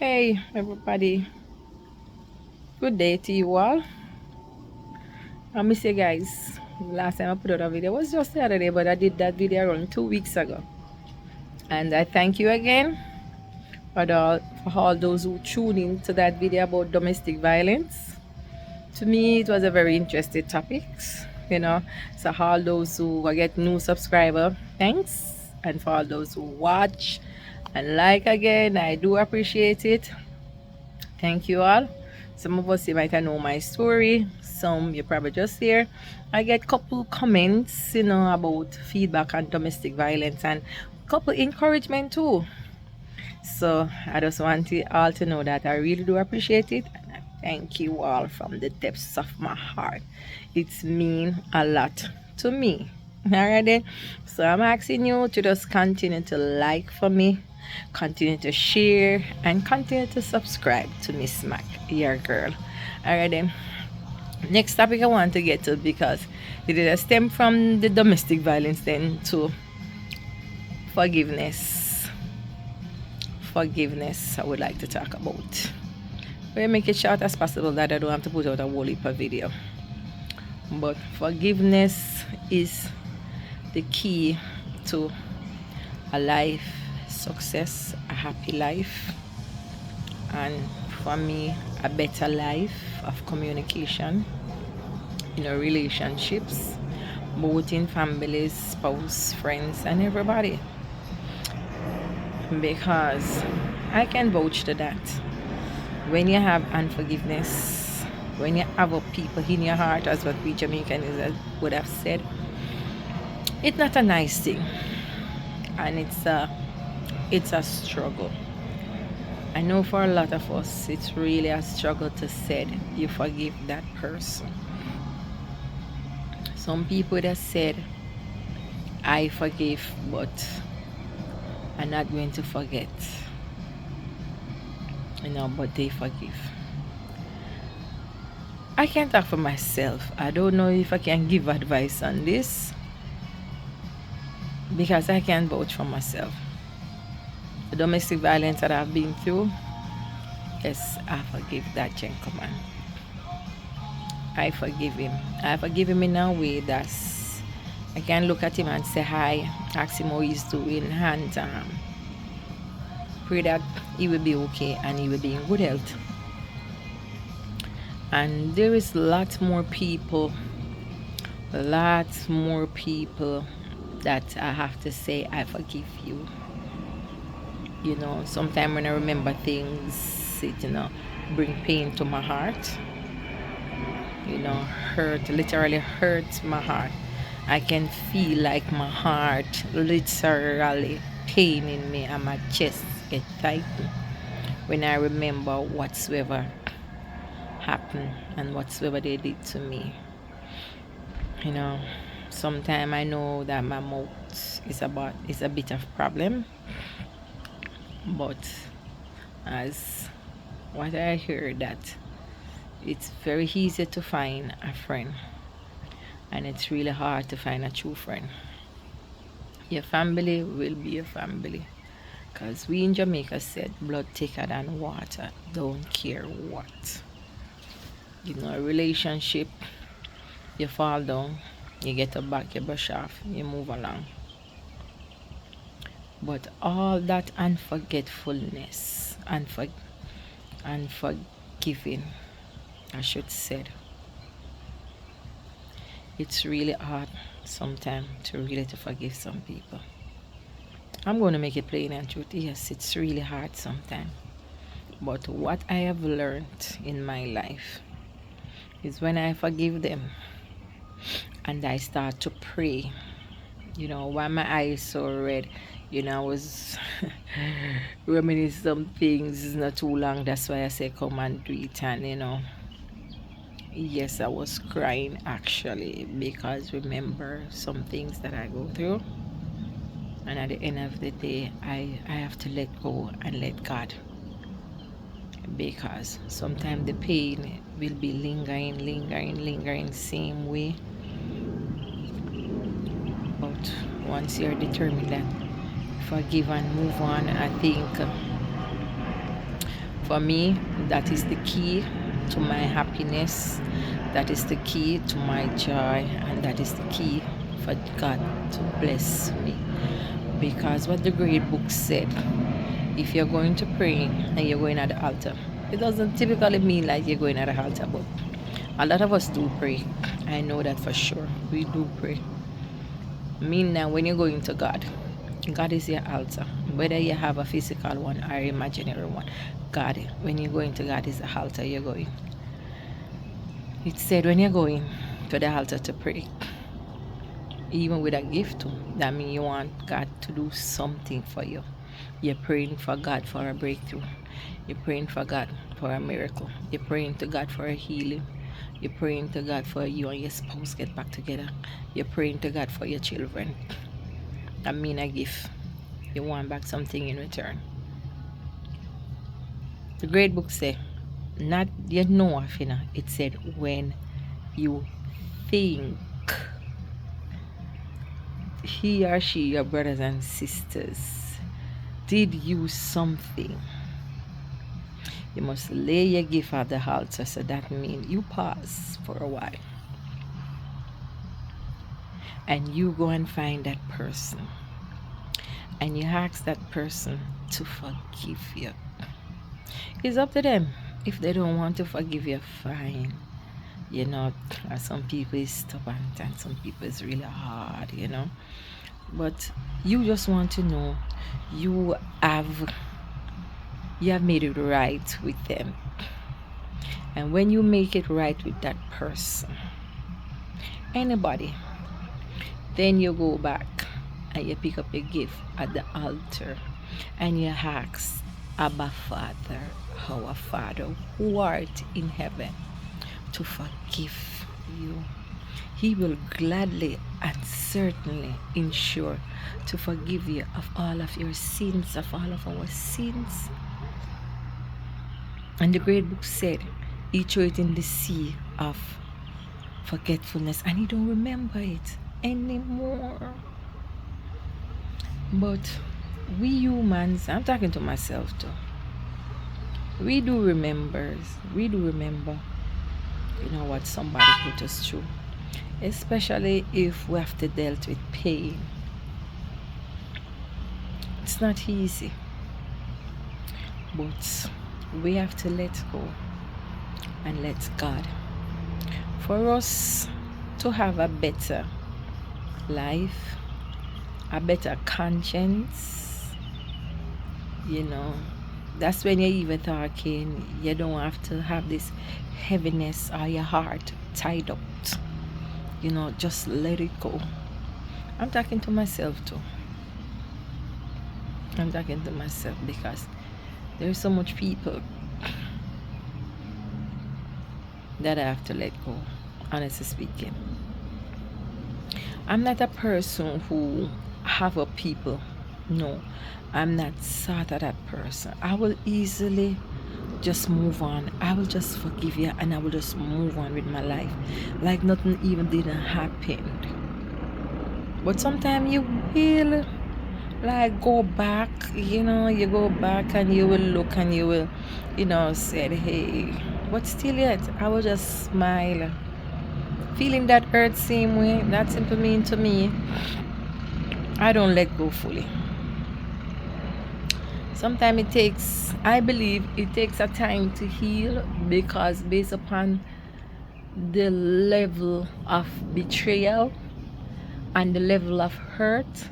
Hey everybody, good day to you all. I miss you guys. Last time I put out a video was just the other day, but I did that video around 2 weeks ago. And I thank you again for all those who tuned in to that video about domestic violence. To me, it was a very interesting topic, you know. So all those who get new subscriber, thanks. And for all those who watch and like again, I do appreciate it. Thank you all. Some of us you might know my story. Some you probably just hear. I get couple comments, about feedback on domestic violence and couple encouragement too. So I just want you all to know that I really do appreciate it. And I thank you all from the depths of my heart. It's mean a lot to me. Alright then. So I'm asking you to just continue to like for me, continue to share, and continue to subscribe to Miss Mac, your girl. Alright then. Next topic I want to get to because it is a stem from the domestic violence then to forgiveness. Forgiveness I would like to talk about. We'll make it short as possible that I don't have to put out a whole heap of video. But forgiveness is the key to a life success, a happy life, and for me, a better life of communication in our relationships, both in families, spouse, friends, and everybody. Because I can vouch to that. When you have unforgiveness, when you have a people in your heart, as what we Jamaicans would have said, it's not a nice thing, and it's a struggle. I know for a lot of us, it's really a struggle to say you forgive that person. Some people that said, I forgive, but I'm not going to forget. But they forgive. I can't talk for myself. I don't know if I can give advice on this because I can't vouch for myself. The domestic violence that I've been through, yes, I forgive that gentleman. I forgive him. I forgive him in a way that I can look at him and say hi, ask him how he's doing, and pray that he will be okay and he will be in good health. And there is lots more people that I have to say I forgive you. Sometimes when I remember things, it bring pain to my heart. Hurt, literally hurts my heart. I can feel like my heart literally paining me and my chest get tightened when I remember whatsoever happened and whatsoever they did to me. Sometimes I know that my mouth is a bit of problem, but as what I heard that it's very easy to find a friend and it's really hard to find a true friend. Your family will be your family, because we in Jamaica said blood thicker than water, don't care what. A relationship, you fall down, you get up back, you brush off, you move along. But all that unforgetfulness, unforgiving, I should say, it's really hard sometimes to forgive some people. I'm going to make it plain and truth. Yes, it's really hard sometimes. But what I have learned in my life is when I forgive them and I start to pray, why my eyes so red, I was reminiscing some things. It's not too long, that's why I say come and do it. And yes, I was crying actually, because remember some things that I go through, and at the end of the day I have to let go and let God, because sometimes the pain will be lingering same way. But once you're determined that forgive and move on, I think For me, that is the key to my happiness, that is the key to my joy, and that is the key for God to bless me. Because what the great book said, if you're going to pray and you're going at the altar, it doesn't typically mean like you're going at the altar, but a lot of us do pray. I know that for sure. We do pray. Mean now, when you're going to God, God is your altar. Whether you have a physical one or imaginary one, God, when you're going to God, is the altar you're going. It said when you're going to the altar to pray, even with a gift too, that means you want God to do something for you. You're praying for God for a breakthrough. You're praying for God for a miracle. You're praying to God for a healing. You're praying to God for you and your spouse get back together. You're praying to God for your children. That mean a gift. You want back something in return. The great book say, not yet know of, it said when you think he or she, your brothers and sisters, did you something, you must lay your gift at the altar. So that means you pause for a while and you go and find that person and you ask that person to forgive you. It's up to them. If they don't want to forgive you, fine. Some people is stubborn and some people is really hard, but you just want to know you have made it right with them. And when you make it right with that person, anybody, then you go back and you pick up your gift at the altar and you ask, Abba Father, our Father who art in heaven, to forgive you. He will gladly and certainly ensure to forgive you of all of your sins, of all of our sins. And the great book said, he threw it in the sea of forgetfulness and he don't remember it anymore. But we humans, I'm talking to myself too, we do remember, what somebody put us through, especially if we have to deal with pain. It's not easy, but we have to let go and let God, for us to have a better life, a better conscience. That's when you're even talking, you don't have to have this heaviness or your heart tied up. Just let it go. I'm talking to myself too. I'm talking to myself because there's so much people that I have to let go, honestly speaking. I'm not a person who have up people. No, I'm not sort of that person. I will easily just move on. I will just forgive you and I will just move on with my life like nothing even didn't happen. But sometimes you will like go back, you go back and you will look and you will, say, hey, but still yet, I will just smile. Feeling that hurt same way, that simply mean to me, I don't let go fully. Sometimes I believe it takes a time to heal because based upon the level of betrayal and the level of hurt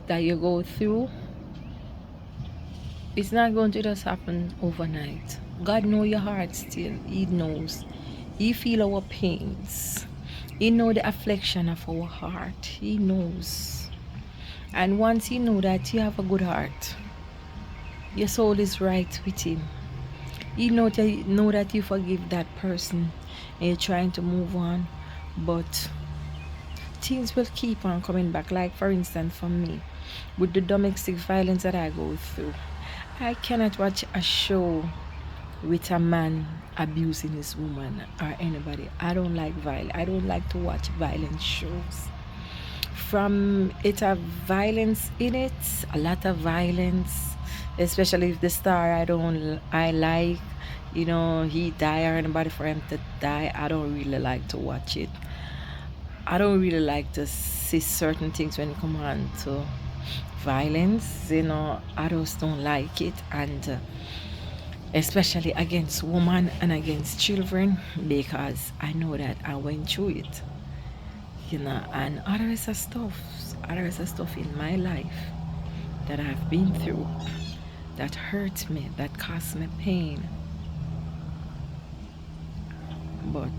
that you go through, it's not going to just happen overnight. God knows your heart still. He knows. He feels our pains. He knows the affliction of our heart. He knows. And once He knows that you have a good heart, your soul is right with Him, He knows that you forgive that person and you're trying to move on, but things will keep on coming back. Like for instance, for me, with the domestic violence that I go through, I cannot watch a show with a man abusing his woman or anybody. I don't like violence. I don't like to watch violent shows. From it have violence in it, a lot of violence, especially if the star I like, he die or anybody for him to die. I don't really like to watch it. I don't really like to see certain things when it come on to violence. I just don't like it, and especially against women and against children, because I know that I went through it. And other stuff in my life that I've been through that hurt me, that caused me pain. But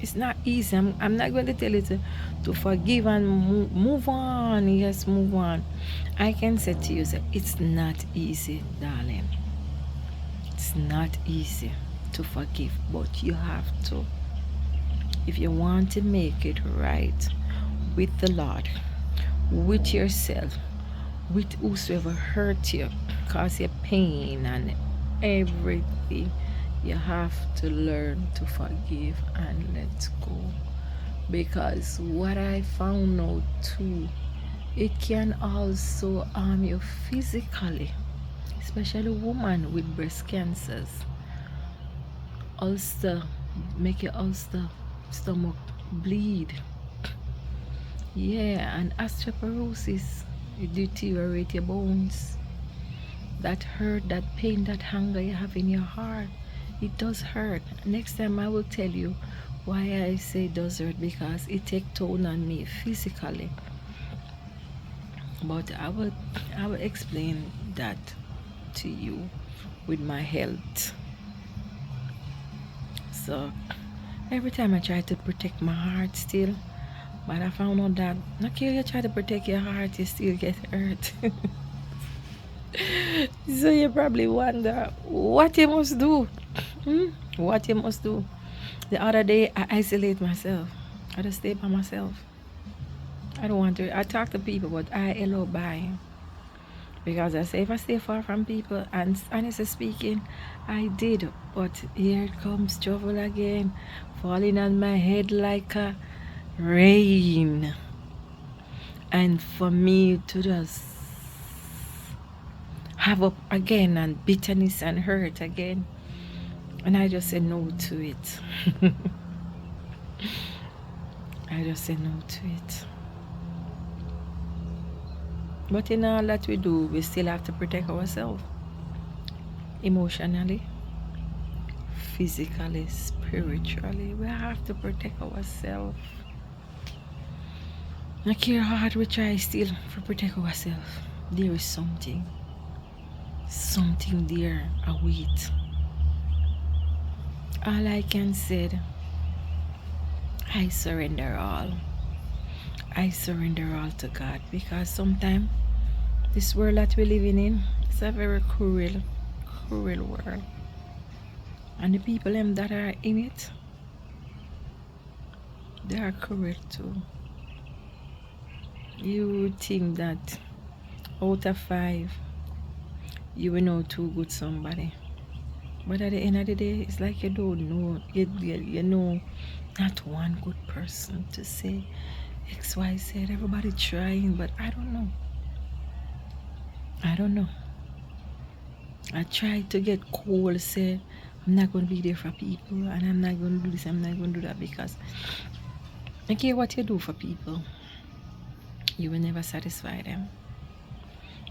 it's not easy. I'm not going to tell you to forgive and move on. Yes, move on. I can say to you that it's not easy, darling. It's not easy to forgive, but you have to. If you want to make it right with the Lord, with yourself, with whosoever hurt you, cause you pain and everything, you have to learn to forgive and let go. Because what I found out too, it can also harm you physically, especially women with breast cancers. Ulcer, make your ulcer stomach bleed. Yeah, and osteoporosis, it deteriorate your bones. That hurt, that pain, that hunger you have in your heart, it does hurt. Next time I will tell you why I say it does hurt, because it take toll on me physically. But I will explain that to you with my health. So every time I try to protect my heart still, but I found out that no care you try to protect your heart, you still get hurt. So you probably wonder what you must do. What you must do. The other day I isolate myself. I just stay by myself. I don't want to. I talk to people, but I allow by. Because I say if I stay far from people, and honestly speaking, I did. But here comes trouble again, falling on my head like a rain. And for me to just have up again and bitterness and hurt again. And I just say no to it. I just say no to it. But in all that we do, we still have to protect ourselves. Emotionally, physically, spiritually. We have to protect ourselves. No care how hard we try still to protect ourselves. There is something there await. All I can say, I surrender all. I surrender all to God, because sometimes this world that we're living in is a very cruel world. And the people that are in it, they are cruel too. You would think that out of 5, you will know 2 good somebody. But at the end of the day, it's like you don't know. You know not one good person to say XYZ. Everybody trying, but I don't know. I try to get cool, say I'm not going to be there for people, and I'm not going to do this, I'm not going to do that, because I care what you do for people, you will never satisfy them.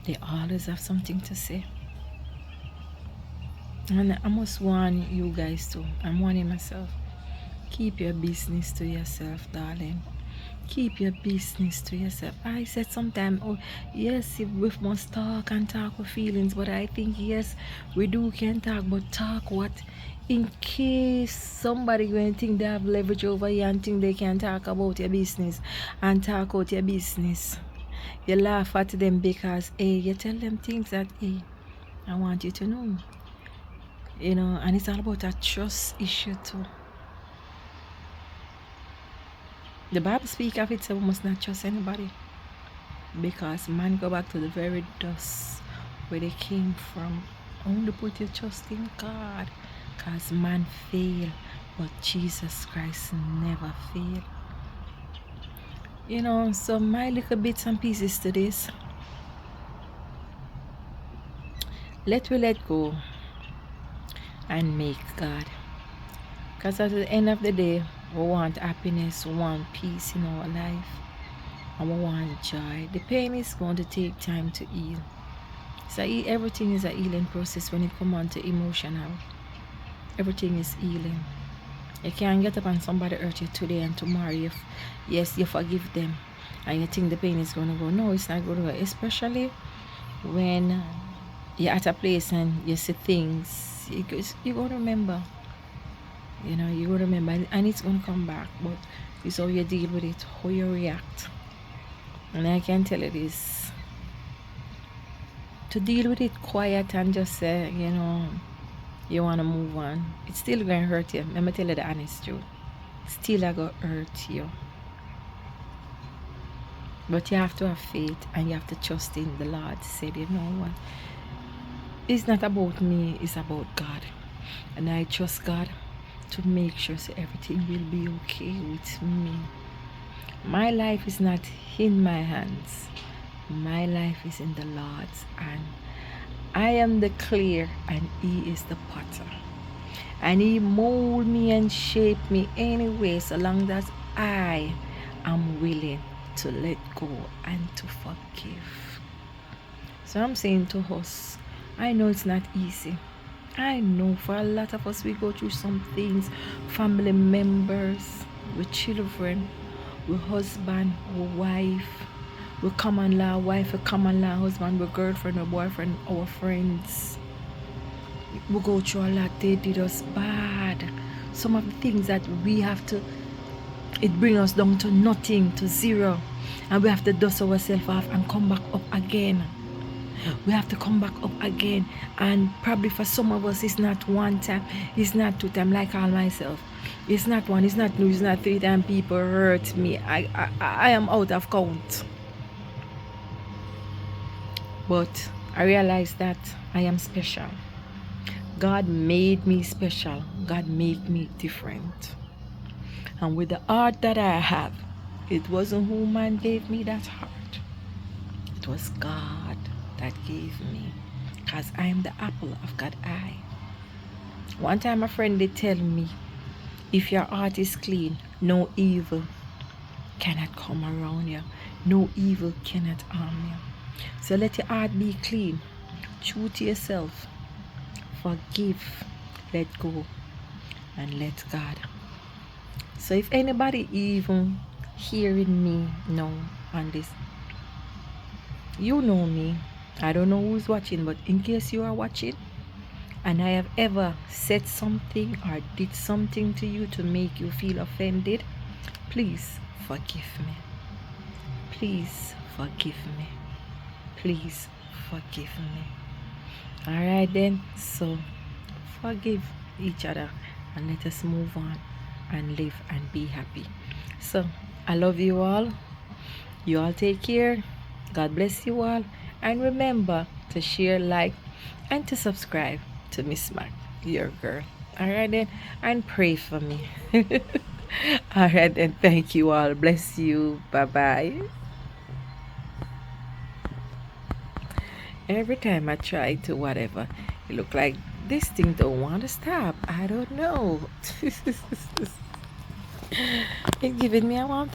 They always have something to say. And I must warn you guys too. I'm warning myself. Keep your business to yourself, darling. Keep your business to yourself. I said sometime, oh yes, we must talk and talk with feelings, but I think yes, we can talk, but talk what? In case somebody going to think they have leverage over you and think they can talk about your business and talk out your business. You laugh at them because you tell them things that I want you to know. And it's all about a trust issue too. The Bible speaks of it, so we must not trust anybody, because man go back to the very dust where they came from. Only put your trust in God, because man fail, but Jesus Christ never fail. So my little bits and pieces to this. let go and make God. Because at the end of the day, we want happiness, we want peace in our life, and we want joy. The pain is going to take time to heal. So everything is a healing process when it comes on to emotional. Everything is healing. You can't get up and somebody hurt you today and tomorrow yes, you forgive them and you think the pain is going to go. No, it's not going to go. Especially when you're at a place and you see things, you're going to remember. You're going to remember, and it's going to come back. But it's how you deal with it, how you react. And I can tell you this, to deal with it quiet and just say, you want to move on, it's still going to hurt you. Let me tell you the honest truth. Still going to hurt you. But you have to have faith and you have to trust in the Lord. Said, you know what? It's not about me, it's about God. And I trust God to make sure so everything will be okay with me. My life is not in my hands. My life is in the Lord's hand. I am the clay and He is the potter. And He mold me and shape me anyway, so long as I am willing to let go and to forgive. So I'm saying to us, I know it's not easy. I know for a lot of us, we go through some things. Family members, with children, with husband, with wife, with common law wife, with common law husband, with girlfriend, with boyfriend, our friends. We go through a lot. They did us bad. Some of the things that we have to, it brings us down to nothing, to zero. And we have to dust ourselves off and come back up again. We have to come back up again. And probably for some of us, it's not one time, it's not two times, like all myself. It's not one, it's not two, it's not three times people hurt me. I am out of count. But I realize that I am special. God made me special. God made me different. And with the heart that I have, it wasn't who man gave me that heart. It was God that gave me. Because I am the apple of God's eye. One time a friend did tell me, if your heart is clean, no evil cannot come around you. No evil cannot harm you. So let your heart be clean. True to yourself. Forgive. Let go. And let God. So if anybody even hearing me now on this, you know me. I don't know who's watching, but in case you are watching and I have ever said something or did something to you to make you feel offended, please forgive me. Please forgive me. Please forgive me. Alright then, so forgive each other and let us move on and live and be happy. So I love you all. You all take care. God bless you all. And remember to share, like, and to subscribe to Miss Mac, your girl. Alright then, and pray for me. Alright then, thank you all. Bless you. Bye-bye. Every time I try to whatever, it look like this thing don't want to stop. I don't know. It's giving me a want